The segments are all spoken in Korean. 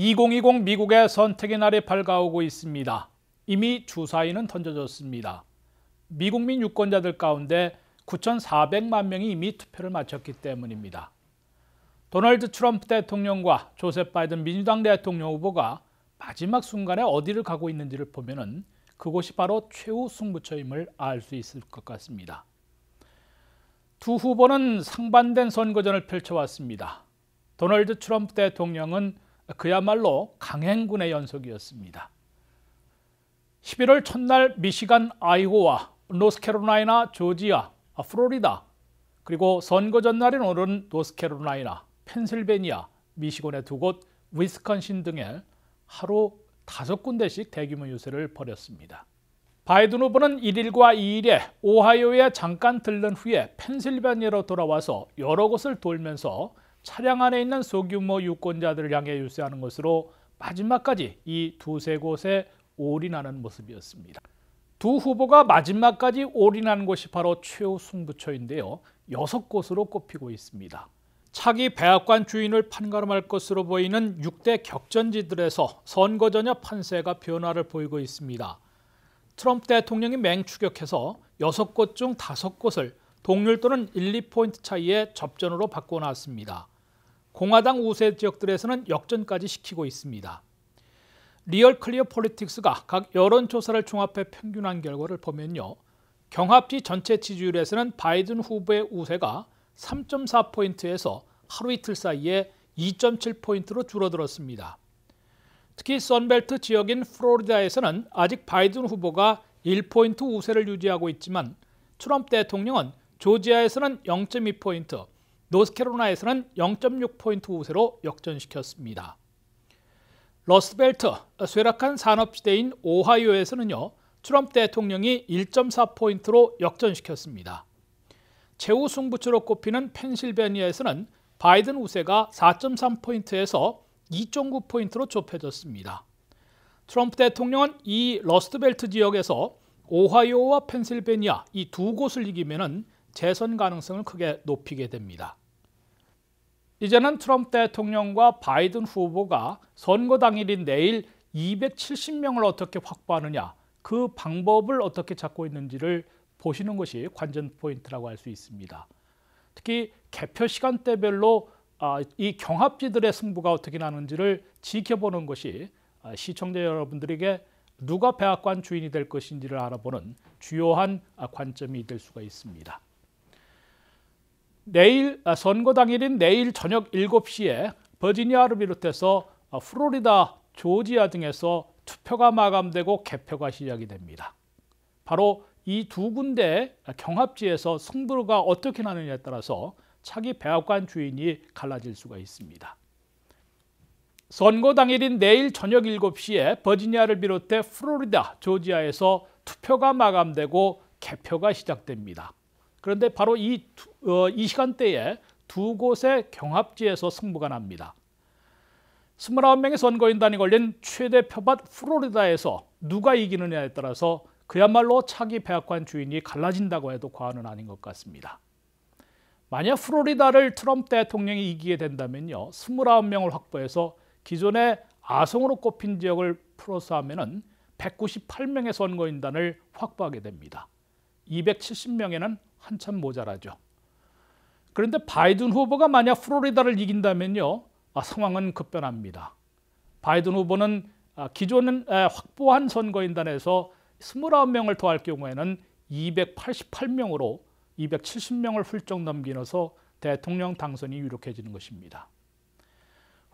2020 미국의 선택의 날이 밝아오고 있습니다. 이미 주사위는 던져졌습니다. 미국민 유권자들 가운데 9,400만 명이 이미 투표를 마쳤기 때문입니다. 도널드 트럼프 대통령과 조셉 바이든 민주당 대통령 후보가 마지막 순간에 어디를 가고 있는지를 보면은 그곳이 바로 최후 승부처임을 알 수 있을 것 같습니다. 두 후보는 상반된 선거전을 펼쳐왔습니다. 도널드 트럼프 대통령은 그야말로 강행군의 연속이었습니다. 11월 첫날 미시간, 아이오와, 노스캐롤라이나, 조지아, 플로리다, 그리고 선거 전날인 오늘은 노스캐롤라이나, 펜실베니아, 미시건의 두 곳, 위스콘신 등에 하루 5군데씩 대규모 유세를 벌였습니다. 바이든 후보는 1일과 2일에 오하이오에 잠깐 들른 후에 펜실베니아로 돌아와서 여러 곳을 돌면서 차량 안에 있는 소규모 유권자들을 향해 유세하는 것으로 마지막까지 이 두세 곳에 올인하는 모습이었습니다. 두 후보가 마지막까지 올인한 곳이 바로 최후 승부처인데요. 6곳으로 꼽히고 있습니다. 차기 백악관 주인을 판가름할 것으로 보이는 6대 격전지들에서 선거 전야 판세가 변화를 보이고 있습니다. 트럼프 대통령이 맹추격해서 6곳 중 5곳을 동률 또는 1, 2포인트 차이의 접전으로 바꿔놨습니다. 공화당 우세 지역들에서는 역전까지 시키고 있습니다. 리얼 클리어 폴리틱스가 각 여론조사를 종합해 평균한 결과를 보면요. 경합지 전체 지지율에서는 바이든 후보의 우세가 3.4포인트에서 하루 이틀 사이에 2.7포인트로 줄어들었습니다. 특히 선벨트 지역인 플로리다에서는 아직 바이든 후보가 1포인트 우세를 유지하고 있지만 트럼프 대통령은 조지아에서는 0.2포인트, 노스캐롤라이나에서는 0.6포인트 우세로 역전시켰습니다. 러스트벨트, 쇠락한 산업지대인 오하이오에서는요. 트럼프 대통령이 1.4포인트로 역전시켰습니다. 최후 승부처로 꼽히는 펜실베니아에서는 바이든 우세가 4.3포인트에서 2.9포인트로 좁혀졌습니다. 트럼프 대통령은 이 러스트벨트 지역에서 오하이오와 펜실베니아 이 두 곳을 이기면은 재선 가능성을 크게 높이게 됩니다. 이제는 트럼프 대통령과 바이든 후보가 선거 당일인 내일 270명을 어떻게 확보하느냐, 그 방법을 어떻게 찾고 있는지를 보시는 것이 관전 포인트라고 할 수 있습니다. 특히 개표 시간대별로 이 경합지들의 승부가 어떻게 나는지를 지켜보는 것이 시청자 여러분들에게 누가 백악관 주인이 될 것인지를 알아보는 주요한 관점이 될 수가 있습니다. 내일 선거 당일인 내일 저녁 7시에 버지니아를 비롯해서 플로리다, 조지아 등에서 투표가 마감되고 개표가 시작이 됩니다. 바로 이 두 군데 경합지에서 승부가 어떻게 나느냐에 따라서 차기 백악관 주인이 갈라질 수가 있습니다. 선거 당일인 내일 저녁 7시에 버지니아를 비롯해 플로리다, 조지아에서 투표가 마감되고 개표가 시작됩니다. 그런데 바로 이 시간대에 두 곳의 경합지에서 승부가 납니다. 29명의 선거인단이 걸린 최대 표밭 플로리다에서 누가 이기느냐에 따라서 그야말로 차기 백악관 주인이 갈라진다고 해도 과언은 아닌 것 같습니다. 만약 플로리다를 트럼프 대통령이 이기게 된다면요. 29명을 확보해서 기존의 아성으로 꼽힌 지역을 플러스하면 198명의 선거인단을 확보하게 됩니다. 270명에는 한참 모자라죠. 그런데 바이든 후보가 만약 플로리다를 이긴다면요. 상황은 급변합니다. 바이든 후보는 기존 확보한 선거인단에서 29명을 더할 경우에는 288명으로 270명을 훌쩍 넘기면서 대통령 당선이 유력해지는 것입니다.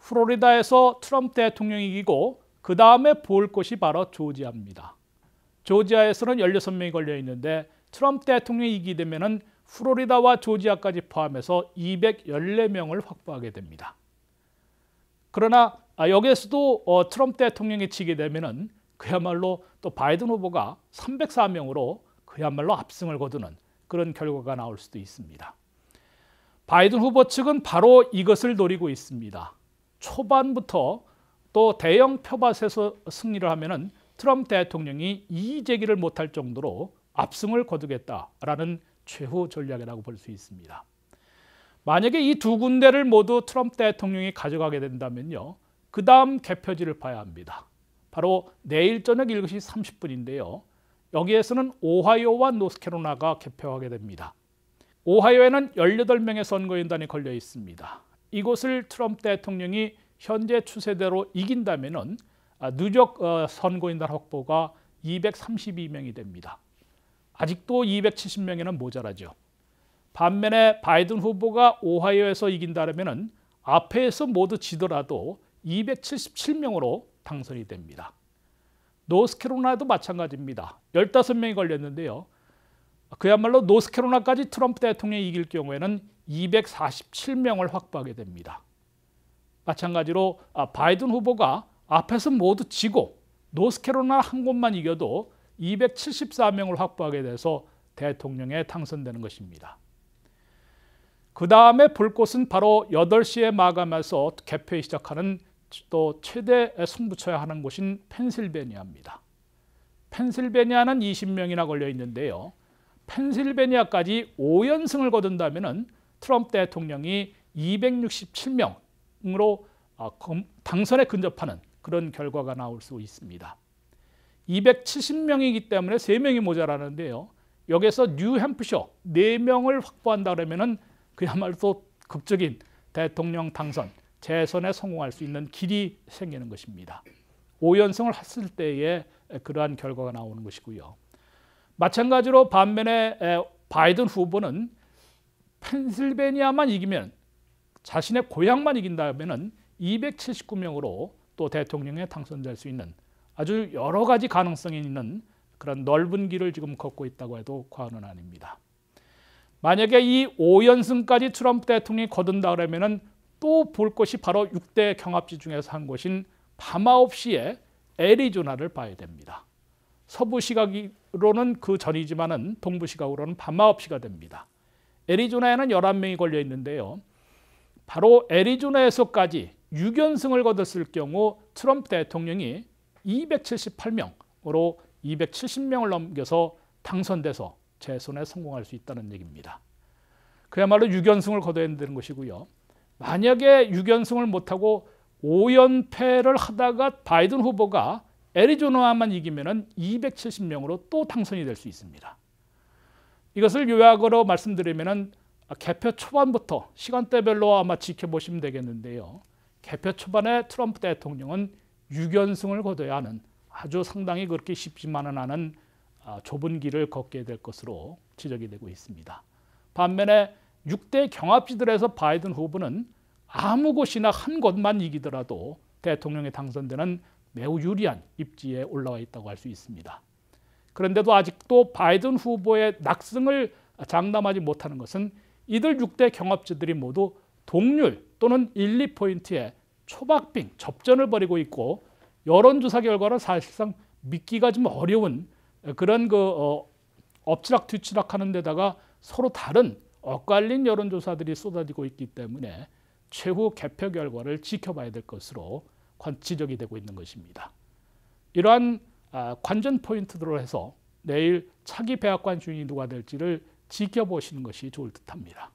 플로리다에서 트럼프 대통령이 이기고 그 다음에 볼 곳이 바로 조지아입니다. 조지아에서는 16명이 걸려 있는데 트럼프 대통령이 이기게 되면 플로리다와 조지아까지 포함해서 214명을 확보하게 됩니다. 그러나 여기에서도 트럼프 대통령이 지게 되면 그야말로 또 바이든 후보가 304명으로 그야말로 압승을 거두는 그런 결과가 나올 수도 있습니다. 바이든 후보 측은 바로 이것을 노리고 있습니다. 초반부터 또 대형 표밭에서 승리를 하면 트럼프 대통령이 이의 제기를 못할 정도로 압승을 거두겠다라는 최후 전략이라고 볼 수 있습니다. 만약에 이 두 군데를 모두 트럼프 대통령이 가져가게 된다면요. 그 다음 개표지를 봐야 합니다. 바로 내일 저녁 7시 30분인데요. 여기에서는 오하이오와 노스캐롤라이나가 개표하게 됩니다. 오하이오에는 18명의 선거인단이 걸려 있습니다. 이곳을 트럼프 대통령이 현재 추세대로 이긴다면 누적 선거인단 확보가 232명이 됩니다. 아직도 270명에는 모자라죠. 반면에 바이든 후보가 오하이오에서 이긴다면 앞에서 모두 지더라도 277명으로 당선이 됩니다. 노스캐롤라이나도 마찬가지입니다. 15명이 걸렸는데요. 그야말로 노스캐롤라이나까지 트럼프 대통령이 이길 경우에는 247명을 확보하게 됩니다. 마찬가지로 바이든 후보가 앞에서 모두 지고 노스캐롤라이나 한 곳만 이겨도 274명을 확보하게 돼서 대통령에 당선되는 것입니다. 그 다음에 볼 곳은 바로 8시에 마감해서 개표에 시작하는 또 최대 승부처야 하는 곳인 펜실베니아입니다. 펜실베니아는 20명이나 걸려 있는데요. 펜실베니아까지 5연승을 거둔다면 트럼프 대통령이 267명으로 당선에 근접하는 그런 결과가 나올 수 있습니다. 270명이기 때문에 3명이 모자라는데요. 여기서 뉴햄프셔 4명을 확보한다 그러면 그야말로 극적인 대통령 당선, 재선에 성공할 수 있는 길이 생기는 것입니다. 5연승을 했을 때에 그러한 결과가 나오는 것이고요. 마찬가지로 반면에 바이든 후보는 펜실베니아만 이기면 자신의 고향만 이긴다면 279명으로 또 대통령에 당선될 수 있는 아주 여러 가지 가능성이 있는 그런 넓은 길을 지금 걷고 있다고 해도 과언은 아닙니다. 만약에 이 5연승까지 트럼프 대통령이 거둔다 그러면 또 볼 것이 바로 6대 경합지 중에서 한 곳인 밤 9시에 애리조나를 봐야 됩니다. 서부 시각으로는 그 전이지만은 동부 시각으로는 밤 9시가 됩니다. 애리조나에는 11명이 걸려 있는데요. 바로 애리조나에서까지 6연승을 거뒀을 경우 트럼프 대통령이 278명으로 270명을 넘겨서 당선돼서 재선에 성공할 수 있다는 얘기입니다. 그야말로 6연승을 거둬야 되는 것이고요. 만약에 6연승을 못하고 5연패를 하다가 바이든 후보가 애리조나만 이기면 270명으로 또 당선이 될 수 있습니다. 이것을 요약으로 말씀드리면 개표 초반부터 시간대별로 아마 지켜보시면 되겠는데요. 개표 초반에 트럼프 대통령은 6연승을 거둬야 하는 아주 상당히 그렇게 쉽지만은 않은 좁은 길을 걷게 될 것으로 지적이 되고 있습니다. 반면에 6대 경합지들에서 바이든 후보는 아무 곳이나 한 곳만 이기더라도 대통령에 당선되는 매우 유리한 입지에 올라와 있다고 할 수 있습니다. 그런데도 아직도 바이든 후보의 낙승을 장담하지 못하는 것은 이들 6대 경합지들이 모두 동률 또는 1, 2포인트의 초박빙 접전을 벌이고 있고 여론조사 결과는 사실상 믿기가 좀 어려운 그런 엎치락뒤치락하는 데다가 서로 다른 엇갈린 여론조사들이 쏟아지고 있기 때문에 최후 개표 결과를 지켜봐야 될 것으로 지적이 되고 있는 것입니다. 이러한 관전 포인트들로 해서 내일 차기 백악관 주인이 누가 될지를 지켜보시는 것이 좋을 듯합니다.